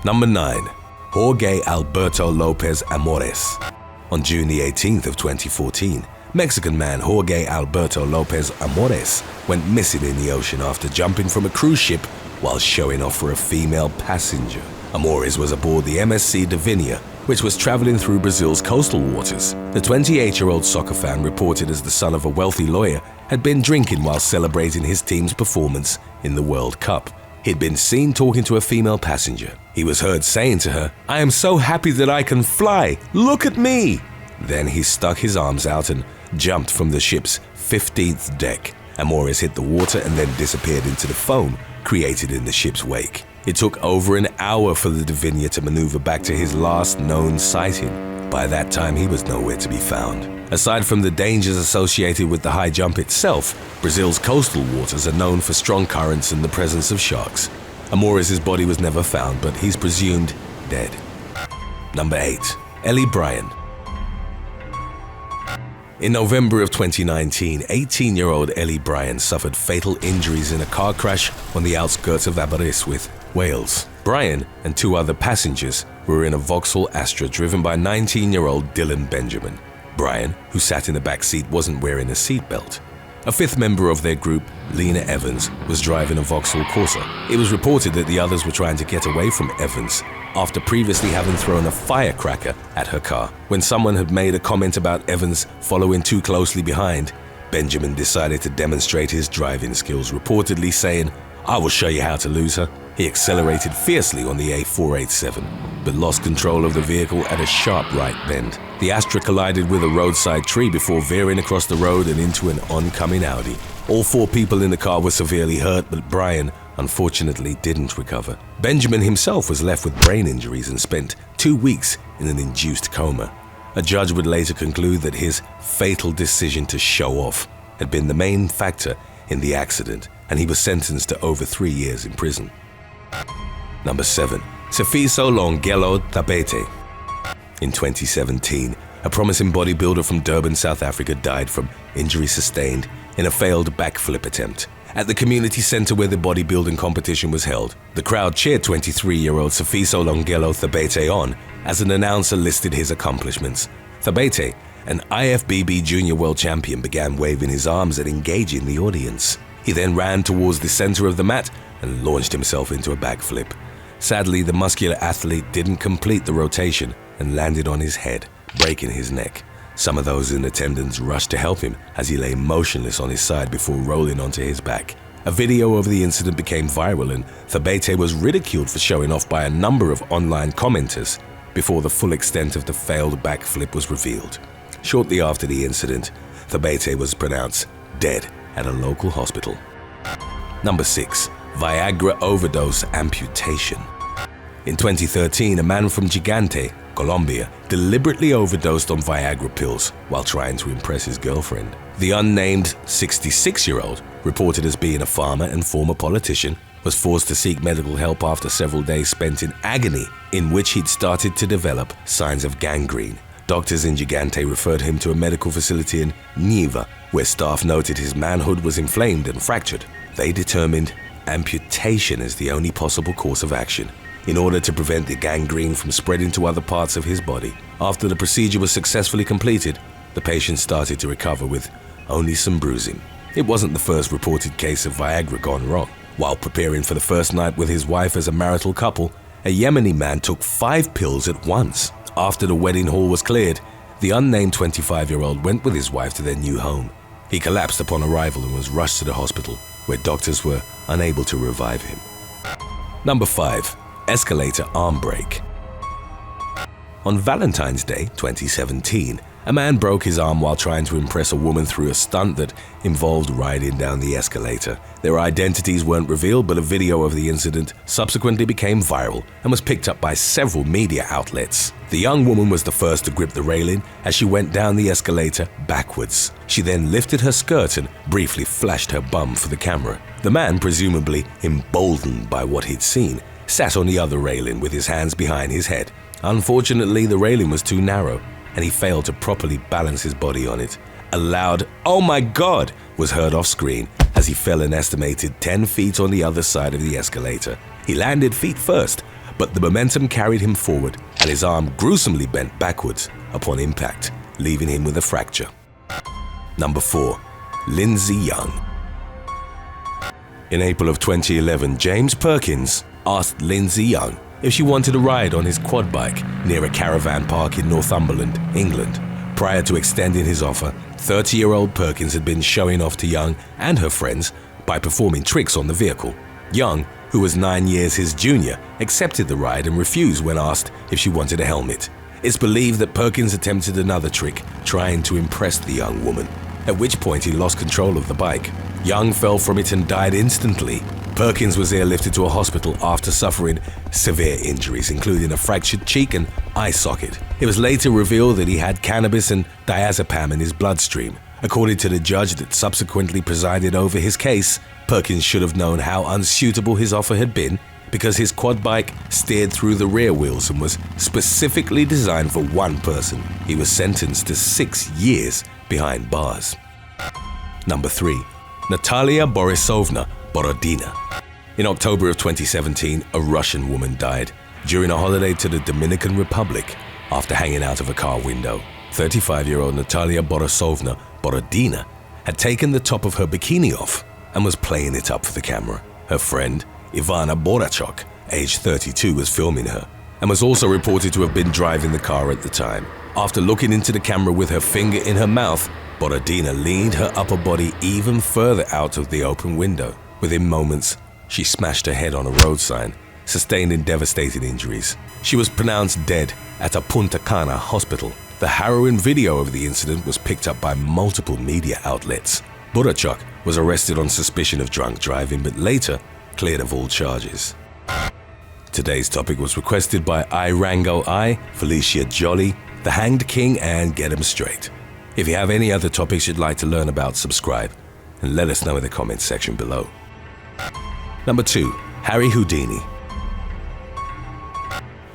Number 9. Jorge Alberto Lopez Amores. On June the 18th of 2014, Mexican man Jorge Alberto Lopez Amores went missing in the ocean after jumping from a cruise ship while showing off for a female passenger. Amores was aboard the MSC Divinia, which was traveling through Brazil's coastal waters. The 28-year-old soccer fan, reported as the son of a wealthy lawyer, had been drinking while celebrating his team's performance in the World Cup. He'd been seen talking to a female passenger. He was heard saying to her, "I am so happy that I can fly. Look at me." Then he stuck his arms out and jumped from the ship's 15th deck. Amores hit the water and then disappeared into the foam created in the ship's wake. It took over an hour for the Divinia to maneuver back to his last known sighting. By that time, he was nowhere to be found. Aside from the dangers associated with the high jump itself, Brazil's coastal waters are known for strong currents and the presence of sharks. Amores' body was never found, but he's presumed dead. Number 8. Ellie Bryant. In November of 2019, 18-year-old Ellie Bryant suffered fatal injuries in a car crash on the outskirts of Amores, Wales. Bryant and 2 other passengers were in a Vauxhall Astra driven by 19-year-old Dylan Benjamin. Bryant, who sat in the back seat, wasn't wearing a seatbelt. A 5th member of their group, Lena Evans, was driving a Vauxhall Corsa. It was reported that the others were trying to get away from Evans after previously having thrown a firecracker at her car. When someone had made a comment about Evans following too closely behind, Benjamin decided to demonstrate his driving skills, reportedly saying, "I will show you how to lose her." He accelerated fiercely on the A487, but lost control of the vehicle at a sharp right bend. The Astra collided with a roadside tree before veering across the road and into an oncoming Audi. All 4 people in the car were severely hurt, but Brian, unfortunately, didn't recover. Benjamin himself was left with brain injuries and spent 2 weeks in an induced coma. A judge would later conclude that his fatal decision to show off had been the main factor in the accident, and he was sentenced to over 3 years in prison. Number 7. Gato Tabete. In 2017, a promising bodybuilder from Durban, South Africa died from injuries sustained in a failed backflip attempt. At the community center where the bodybuilding competition was held, the crowd cheered 23-year-old Gato Tabete on as an announcer listed his accomplishments. Tabete, an IFBB junior world champion, began waving his arms and engaging the audience. He then ran towards the center of the mat and launched himself into a backflip. Sadly, the muscular athlete didn't complete the rotation and landed on his head, breaking his neck. Some of those in attendance rushed to help him as he lay motionless on his side before rolling onto his back. A video of the incident became viral, and Tabete was ridiculed for showing off by a number of online commenters before the full extent of the failed backflip was revealed. Shortly after the incident, Tabete was pronounced dead at a local hospital. Number 6. Viagra overdose amputation. In 2013, a man from Gigante, Colombia, deliberately overdosed on Viagra pills while trying to impress his girlfriend. The unnamed 66-year-old, reported as being a farmer and former politician, was forced to seek medical help after several days spent in agony in which he'd started to develop signs of gangrene. Doctors in Gigante referred him to a medical facility in Niva, where staff noted his manhood was inflamed and fractured. They determined amputation as the only possible course of action in order to prevent the gangrene from spreading to other parts of his body. After the procedure was successfully completed, the patient started to recover with only some bruising. It wasn't the first reported case of Viagra gone wrong. While preparing for the first night with his wife as a marital couple, a Yemeni man took 5 pills at once. After the wedding hall was cleared, the unnamed 25-year-old went with his wife to their new home. He collapsed upon arrival and was rushed to the hospital, where doctors were unable to revive him. Number 5. Escalator arm break. On Valentine's Day 2017, a man broke his arm while trying to impress a woman through a stunt that involved riding down the escalator. Their identities weren't revealed, but a video of the incident subsequently became viral and was picked up by several media outlets. The young woman was the first to grip the railing as she went down the escalator backwards. She then lifted her skirt and briefly flashed her bum for the camera. The man, presumably emboldened by what he'd seen, sat on the other railing with his hands behind his head. Unfortunately, the railing was too narrow, and he failed to properly balance his body on it. A loud "Oh my God!" was heard off screen as he fell an estimated 10 feet on the other side of the escalator. He landed feet first, but the momentum carried him forward and his arm gruesomely bent backwards upon impact, leaving him with a fracture. Number 4. Lindsay Young. In April of 2011, James Perkins asked Lindsay Young if she wanted a ride on his quad bike near a caravan park in Northumberland, England. Prior to extending his offer, 30-year-old Perkins had been showing off to Young and her friends by performing tricks on the vehicle. Young, who was 9 years his junior, accepted the ride and refused when asked if she wanted a helmet. It's believed that Perkins attempted another trick, trying to impress the young woman, at which point he lost control of the bike. Young fell from it and died instantly. Perkins was airlifted to a hospital after suffering severe injuries, including a fractured cheek and eye socket. It was later revealed that he had cannabis and diazepam in his bloodstream. According to the judge that subsequently presided over his case, Perkins should have known how unsuitable his offer had been because his quad bike steered through the rear wheels and was specifically designed for one person. He was sentenced to 6 years behind bars. Number 3. Natalia Borosovna Borodina. In October of 2017, a Russian woman died during a holiday to the Dominican Republic after hanging out of a car window. 35-year-old Natalia Borosovna Borodina had taken the top of her bikini off and was playing it up for the camera. Her friend, Ivana Borachok, aged 32, was filming her and was also reported to have been driving the car at the time. After looking into the camera with her finger in her mouth, Borodina leaned her upper body even further out of the open window. Within moments, she smashed her head on a road sign, sustaining devastating injuries. She was pronounced dead at a Punta Cana hospital. The harrowing video of the incident was picked up by multiple media outlets. Borachok was arrested on suspicion of drunk driving, but later cleared of all charges. Today's topic was requested by Irango I, Felicia Jolly, The Hanged King, and Get 'em Straight. If you have any other topics you'd like to learn about, subscribe and let us know in the comments section below. Number 2. Harry Houdini.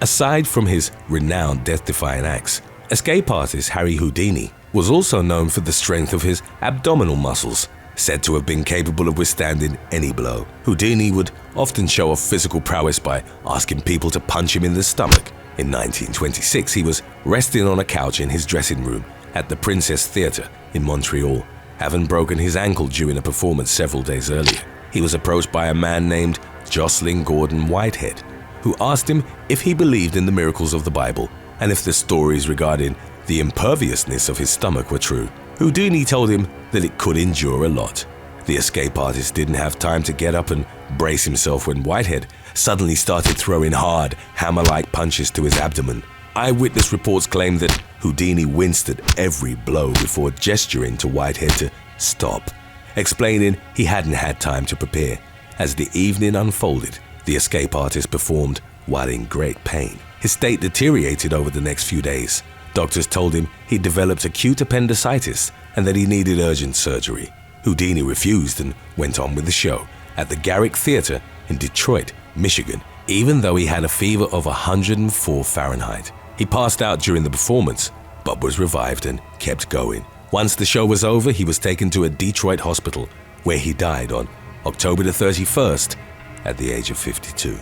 Aside from his renowned death-defying acts, escape artist Harry Houdini was also known for the strength of his abdominal muscles, said to have been capable of withstanding any blow. Houdini would often show off physical prowess by asking people to punch him in the stomach. In 1926, he was resting on a couch in his dressing room at the Princess Theatre in Montreal, having broken his ankle during a performance several days earlier. He was approached by a man named Jocelyn Gordon Whitehead, who asked him if he believed in the miracles of the Bible and if the stories regarding the imperviousness of his stomach were true. Houdini told him that it could endure a lot. The escape artist didn't have time to get up and brace himself when Whitehead suddenly started throwing hard, hammer-like punches to his abdomen. Eyewitness reports claim that Houdini winced at every blow before gesturing to Whitehead to stop, explaining he hadn't had time to prepare. As the evening unfolded, the escape artist performed while in great pain. His state deteriorated over the next few days. Doctors told him he developed acute appendicitis and that he needed urgent surgery. Houdini refused and went on with the show at the Garrick Theatre in Detroit, Michigan, even though he had a fever of 104 Fahrenheit. He passed out during the performance, but was revived and kept going. Once the show was over, he was taken to a Detroit hospital, where he died on October the 31st at the age of 52.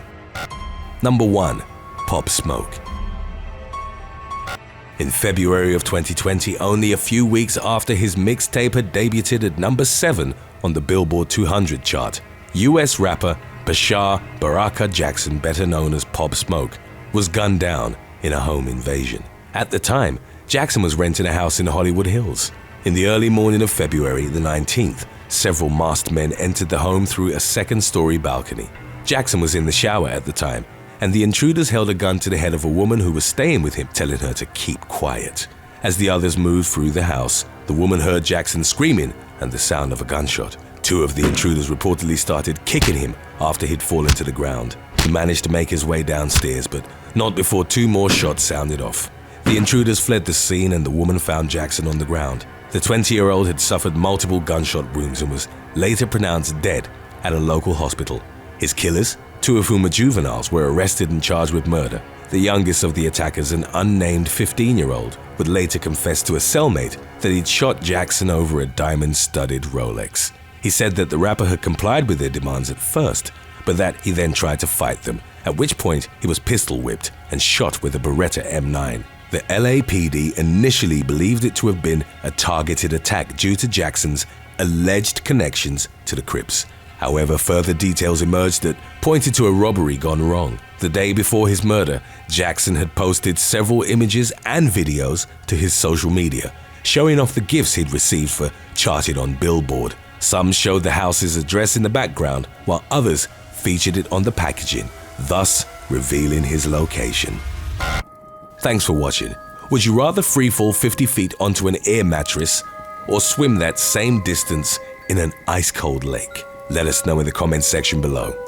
Number 1. Pop Smoke. In February of 2020, only a few weeks after his mixtape had debuted at number 7 on the Billboard 200 chart, US rapper Bashar Baraka Jackson, better known as Pop Smoke, was gunned down in a home invasion. At the time, Jackson was renting a house in Hollywood Hills. In the early morning of February the 19th, several masked men entered the home through a second-story balcony. Jackson was in the shower at the time, and the intruders held a gun to the head of a woman who was staying with him, telling her to keep quiet. As the others moved through the house, the woman heard Jackson screaming and the sound of a gunshot. 2 of the intruders reportedly started kicking him after he'd fallen to the ground. He managed to make his way downstairs, but not before 2 more shots sounded off. The intruders fled the scene and the woman found Jackson on the ground. The 20-year-old had suffered multiple gunshot wounds and was later pronounced dead at a local hospital. His killers, 2 of whom were juveniles, were arrested and charged with murder. The youngest of the attackers, an unnamed 15-year-old, would later confess to a cellmate that he'd shot Jackson over a diamond-studded Rolex. He said that the rapper had complied with their demands at first, but that he then tried to fight them at which point he was pistol whipped and shot with a Beretta M9. The LAPD initially believed it to have been a targeted attack due to Jackson's alleged connections to the Crips. However, further details emerged that pointed to a robbery gone wrong. The day before his murder, Jackson had posted several images and videos to his social media, showing off the gifts he'd received for charted on Billboard. Some showed the house's address in the background, while others featured it on the packaging, thus revealing his location. Thanks for watching. Would you rather freefall 50 feet onto an air mattress or swim that same distance in an ice-cold lake? Let us know in the comments section below.